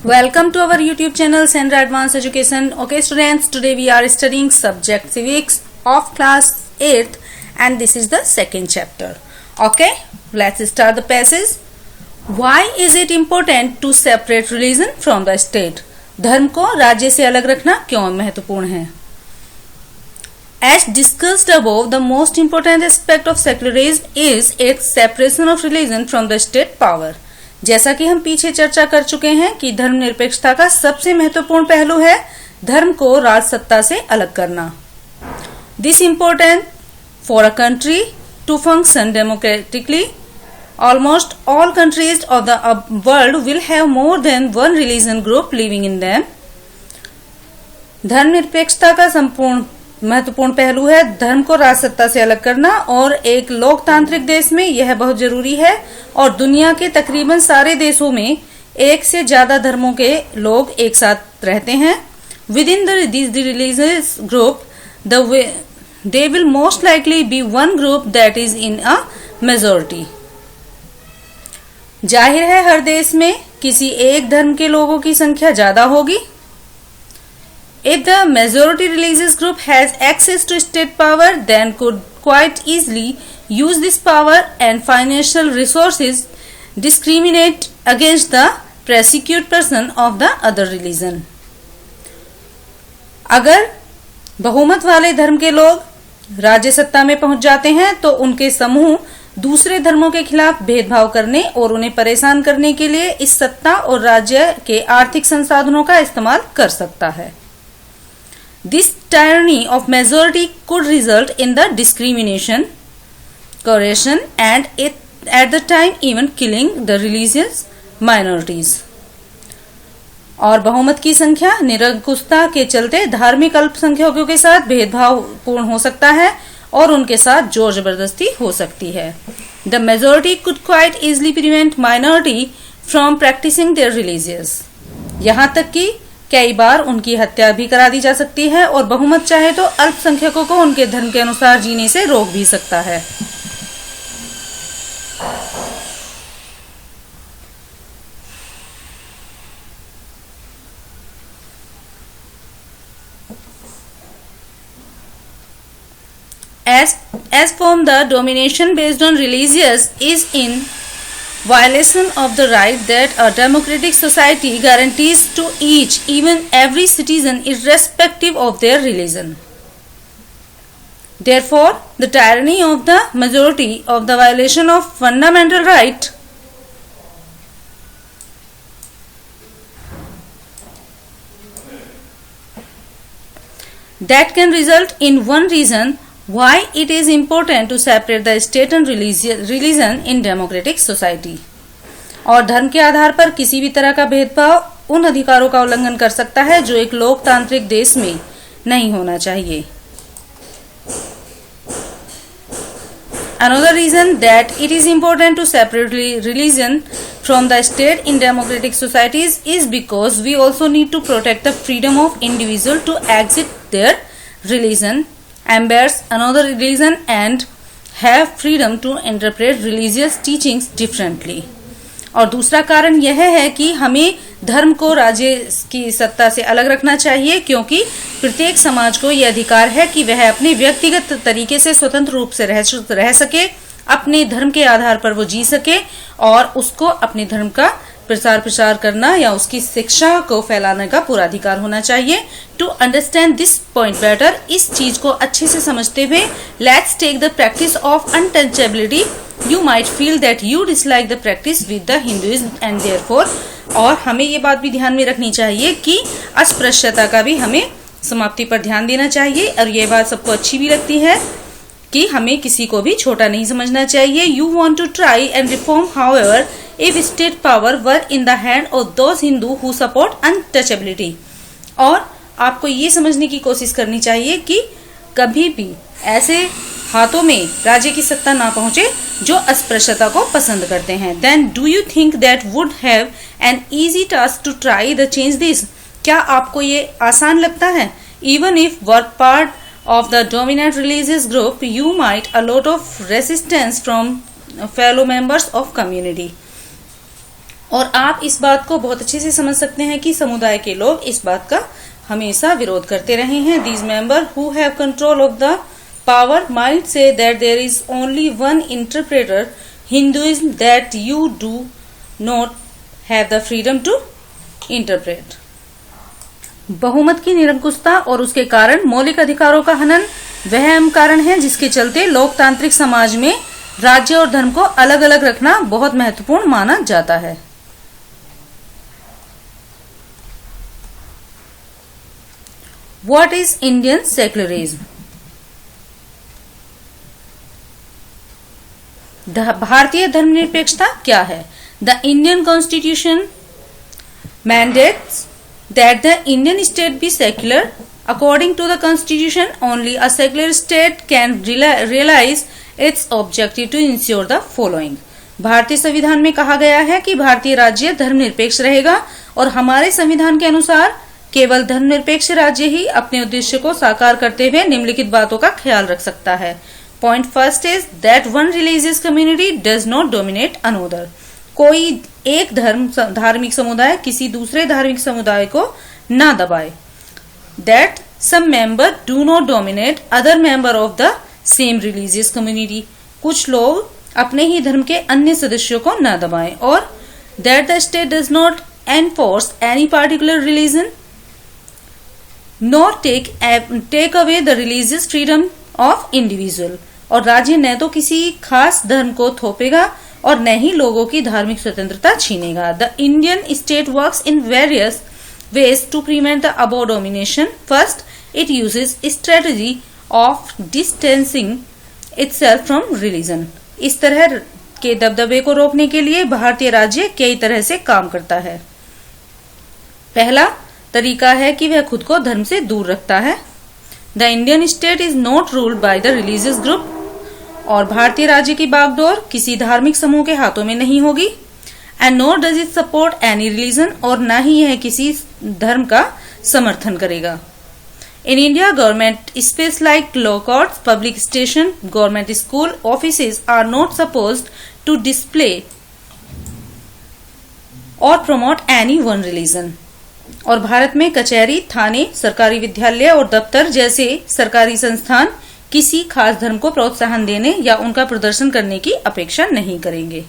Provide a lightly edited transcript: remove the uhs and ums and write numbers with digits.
Welcome to our YouTube channel Sandra Advanced Education. Okay students, today we are studying subject civics of class 8th and this is the second chapter. Okay, let's start the passage. Why is it important to separate religion from the state? धर्म को राज्य से अलग रखना क्यों महत्वपूर्ण है? As discussed above, the most important aspect of secularism is its separation of religion from the state power. जैसा कि हम पीछे चर्चा कर चुके हैं कि धर्मनिरपेक्षता का सबसे महत्वपूर्ण पहलू है धर्म को राज सत्ता से अलग करना. This important for a country to function democratically. Almost all countries of the world will have more than one religion group living in them. धर्मनिरपेक्षता का संपूर्ण महत्वपूर्ण पहलू है धर्म को राज सत्ता से अलग करना और एक लोकतांत्रिक देश में यह बहुत जरूरी है और दुनिया के तकरीबन सारे देशों में एक से ज्यादा धर्मों के लोग एक साथ रहते हैं. Within the religious group, there will most likely be one group that is in a majority. जाहिर है हर देश में किसी एक धर्म के लोगों की संख्या ज्यादा होगी. If the majority religious group has access to state power, then could quite easily use this power and financial resources discriminate against the persecuted person of the other religion. अगर बहुमत वाले धर्म के लोग राज्य सत्ता में पहुंच जाते हैं तो उनके समूह दूसरे धर्मों के खिलाफ भेदभाव करने और उन्हें परेशान करने के लिए इस सत्ता और राज्य के आर्थिक संसाधनों का इस्तेमाल कर सकता है. This tyranny of majority could result in the discrimination, coercion and at the time even killing the religious minorities. और बहुमत की संख्या निरंकुशता के चलते धार्मिक अल्पसंख्यकों के साथ भेदभाव पूर्ण हो सकता है और उनके साथ जोर जबरदस्ती हो सकती है. The majority could quite easily prevent minority from practicing their religions. यहाँ तक कि कई बार उनकी हत्या भी करा दी जा सकती है और बहुमत चाहे तो अल्पसंख्यकों को उनके धर्म के अनुसार जीने से रोक भी सकता है. As from the domination based on religious is in violation of the right that a democratic society guarantees to each, even every citizen, irrespective of their religion. Therefore, the tyranny of the majority of the violation of fundamental right that can result in one reason why it is important to separate the state and religion in democratic society. और धर्म के आधार पर किसी भी तरह का भेदभाव उन अधिकारों का उल्लंघन कर सकता है जो एक लोकतांत्रिक देश में नहीं होना चाहिए. Another reason that it is important to separate religion from the state in democratic societies is because we also need to protect the freedom of individual to exit their religion, embrace another religion and have freedom to interpret religious teachings differently. और दूसरा कारण यह है कि हमें धर्म को राज्य की सत्ता से अलग रखना चाहिए क्योंकि प्रत्येक समाज को यह अधिकार है कि वह अपने व्यक्तिगत तरीके से स्वतंत्र रूप से रह सके, अपने धर्म के आधार पर वो जी सके और उसको अपने धर्म का प्रचार करना या उसकी शिक्षा को फैलाने का पूरा अधिकार होना चाहिए. To understand this point better, इस चीज को अच्छे से समझते हुए let's take the practice of untouchability. You might feel that you dislike the practice with the Hinduism and therefore. और हमें ये बात भी ध्यान में रखनी चाहिए कि अस्पृश्यता का भी हमें समाप्ति पर ध्यान देना चाहिए और ये बात सबको अच्छी भी लगती है कि हमें किसी को भी छोटा नहीं समझना चाहिए. You want to try and reform however if state power were in the hand of those Hindu who support untouchability. और आपको ये समझने की कोशिश करनी चाहिए कि कभी भी ऐसे हाथों में राज्य की सत्ता ना पहुंचे जो अस्पृश्यता को पसंद करते हैं. Then do you think that would have an easy task to try the change this? क्या आपको ये आसान लगता है? Even if were part of the dominant religious group, you might a lot of resistance from fellow members of community. और आप इस बात को बहुत अच्छे से समझ सकते हैं कि समुदाय के लोग इस बात का हमेशा विरोध करते रहे हैं। These members who have control of the power might say that there is only one interpreter Hinduism that you do not have the freedom to interpret. बहुमत की निरंकुशता और उसके कारण मौलिक अधिकारों का हनन वह अहम कारण है जिसके चलते लोकतांत्रिक समाज में राज्य और धर्म को अलग अलग रखना बहुत महत्वपूर्ण माना जाता है। What is Indian secularism? भारतीय धर्मनिरपेक्षता क्या है? The Indian Constitution mandates that the Indian state be secular. According to the Constitution, only a secular state can realize its objective to ensure the following. भारतीय संविधान में कहा गया है कि भारतीय राज्य धर्मनिरपेक्ष रहेगा और हमारे संविधान के अनुसार केवल धर्मनिरपेक्ष राज्य ही अपने उद्देश्य को साकार करते हुए निम्नलिखित बातों का ख्याल रख सकता है। Point first is that one religious community does not dominate another. कोई एक धार्मिक समुदाय किसी दूसरे धार्मिक समुदाय को ना दबाए। That some member do not dominate other member of the same religious community. कुछ लोग अपने ही धर्म के अन्य सदस्यों को न दबाएं। और that the state does not enforce any particular religion nor take away the religious freedom of individual। और राज्य न तो किसी खास धर्म को थोपेगा और न ही लोगों की धार्मिक स्वतंत्रता छीनेगा। The Indian state works in various ways to prevent the above domination. First, it uses strategy of distancing itself from religion। इस तरह के दबदबे को रोकने के लिए भारतीय राज्य कई तरह से काम करता है। पहला तरीका है कि वह खुद को धर्म से दूर रखता है। The Indian state is not ruled by the religious group. और भारतीय राज्य की बागडोर किसी धार्मिक समूह के हाथों में नहीं होगी। And not does it support any religion. और न ही यह किसी धर्म का समर्थन करेगा। In India government space like law courts, public station, government school, offices are not supposed to display और प्रमोट एनी वन रिलीजन। और भारत में कचहरी, थाने, सरकारी विद्यालय और दफ्तर जैसे सरकारी संस्थान किसी खास धर्म को प्रोत्साहन देने या उनका प्रदर्शन करने की अपेक्षा नहीं करेंगे।